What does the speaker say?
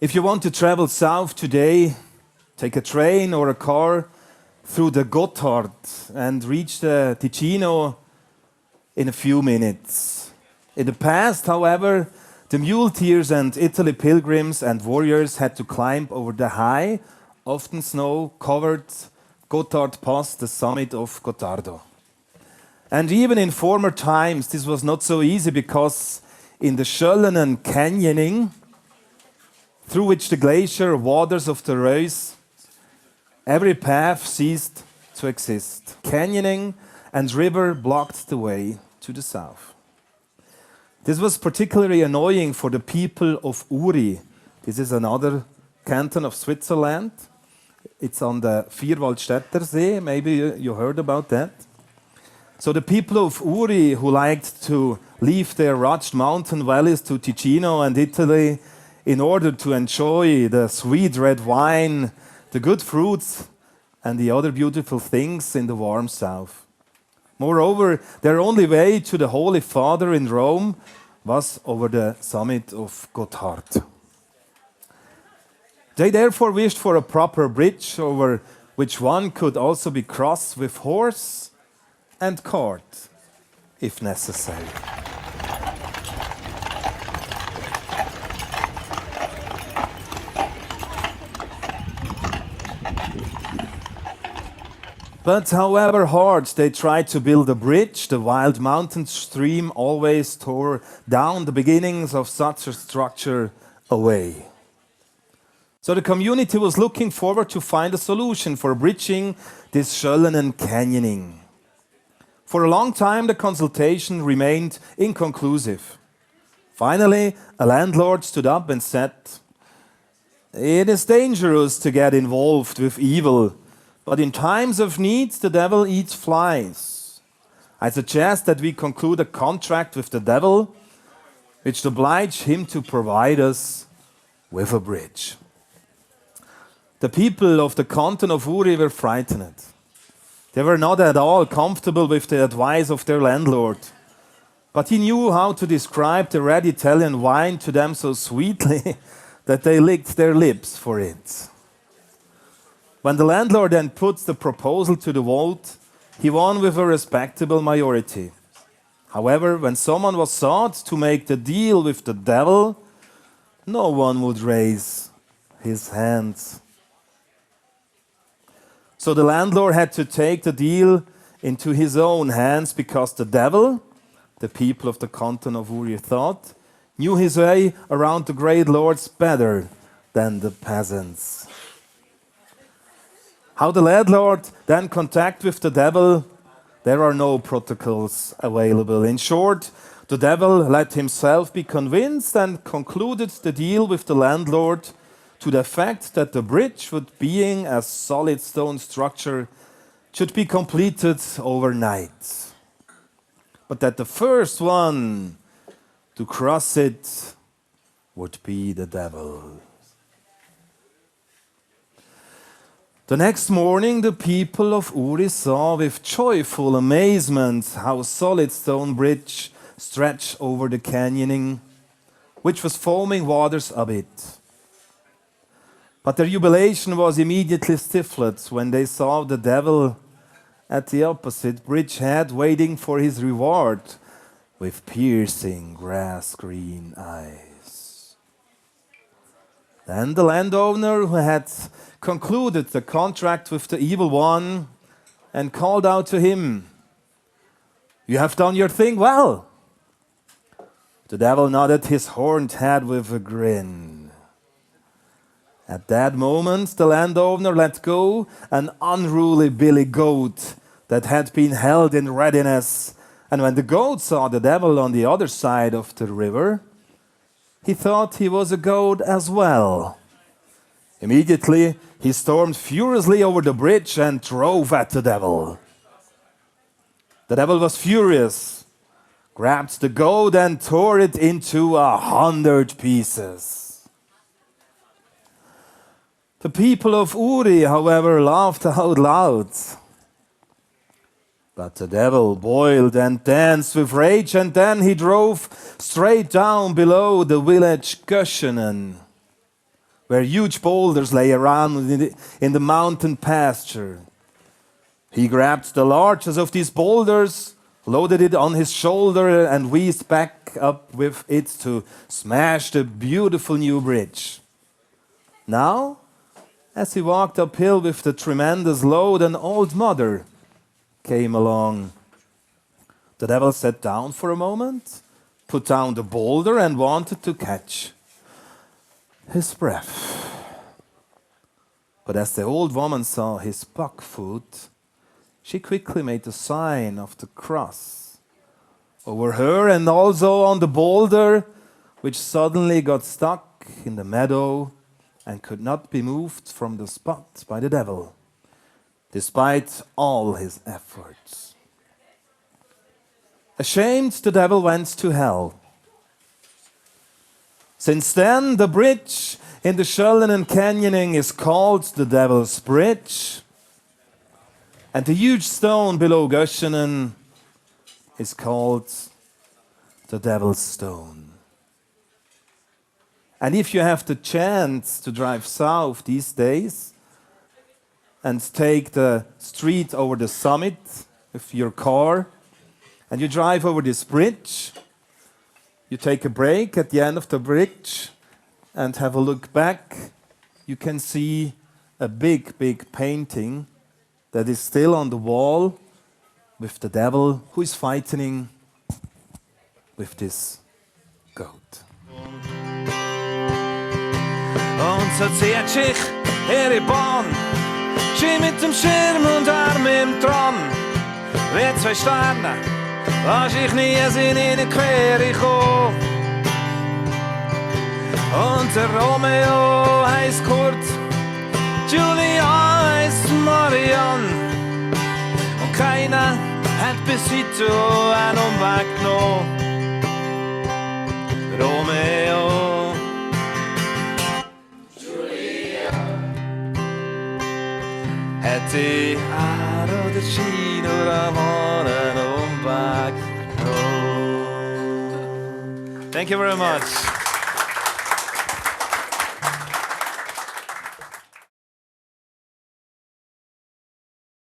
If you want to travel south today, take a train or a car through the Gotthard and reach the Ticino in a few minutes. In the past, however, the muleteers and Italy pilgrims and warriors had to climb over the high, often snow-covered Gotthard past the summit of Gottardo. And even in former times, this was not so easy because in the Schöllenen canyoning, through which the glacier waters of the Reuss, every path ceased to exist. Canyoning and river blocked the way to the south. This was particularly annoying for the people of Uri. This is another canton of Switzerland. It's on the Vierwaldstätter See. Maybe you heard about that. So the people of Uri who liked to leave their rugged mountain valleys to Ticino and Italy in order to enjoy the sweet red wine, the good fruits, and the other beautiful things in the warm south. Moreover, their only way to the Holy Father in Rome was over the summit of Gotthard. They therefore wished for a proper bridge over which one could also be crossed with horse and cart, if necessary. But however hard they tried to build a bridge, the wild mountain stream always tore down the beginnings of such a structure away. So the community was looking forward to find a solution for bridging this Schöllenen canyoning. For a long time, the consultation remained inconclusive. Finally, a landlord stood up and said, "It is dangerous to get involved with evil, but in times of need, the devil eats flies. I suggest that we conclude a contract with the devil, which oblige him to provide us with a bridge." The people of the canton of Uri were frightened. They were not at all comfortable with the advice of their landlord. But he knew how to describe the red Italian wine to them so sweetly that they licked their lips for it. When the landlord then put the proposal to the vote, he won with a respectable majority. However, when someone was sought to make the deal with the devil, no one would raise his hands. So the landlord had to take the deal into his own hands because the devil, the people of the canton of Uri thought, knew his way around the great lords better than the peasants. How the landlord then contact with the devil, there are no protocols available. In short, the devil let himself be convinced and concluded the deal with the landlord to the fact that the bridge, being a solid stone structure, should be completed overnight. But that the first one to cross it would be the devil. The next morning, the people of Uri saw with joyful amazement how a solid stone bridge stretched over the canyoning, which was foaming waters a bit. But their jubilation was immediately stifled when they saw the devil at the opposite bridgehead waiting for his reward with piercing grass-green eyes. Then the landowner who had concluded the contract with the evil one and called out to him, "You have done your thing well." The devil nodded his horned head with a grin. At that moment, the landowner let go an unruly billy goat that had been held in readiness. And when the goat saw the devil on the other side of the river, he thought he was a goat as well. Immediately, he stormed furiously over the bridge and drove at the devil. The devil was furious, grabbed the goat and tore it into 100 pieces. The people of Uri, however, laughed out loud. But the devil boiled and danced with rage, and then he drove straight down below the village Göschenen. where huge boulders lay around in the mountain pasture. He grabbed the largest of these boulders, loaded it on his shoulder, and whizzed back up with it to smash the beautiful new bridge. Now, as he walked uphill with the tremendous load, an old mother came along. The devil sat down for a moment, put down the boulder, and wanted to catch his breath. But as the old woman saw his buck foot, she quickly made the sign of the cross over her and also on the boulder, which suddenly got stuck in the meadow and could not be moved from the spot by the devil, despite all his efforts. Ashamed, the devil went to hell. Since then, the bridge in the Schöllenen Canyoning is called the Devil's Bridge, and the huge stone below Göschenen is called the Devil's Stone. And if you have the chance to drive south these days and take the street over the summit with your car, and you drive over this bridge, you take a break at the end of the bridge and have a look back, you can see a big, big painting that is still on the wall with the devil who is fighting with this goat. Und so zieht sich ihre Bahn, sie mit dem Schirm und er mit dem Tram, wie zwei Sterne. Als ich nie sind in die Quere gekommen. Und der Romeo heißt Kurt, Julia heißt Marianne. Und keiner hat bis heute einen Umweg genommen. Romeo, Julia, hätte Aro der Ticino einen Umweg genommen. Thank you very much.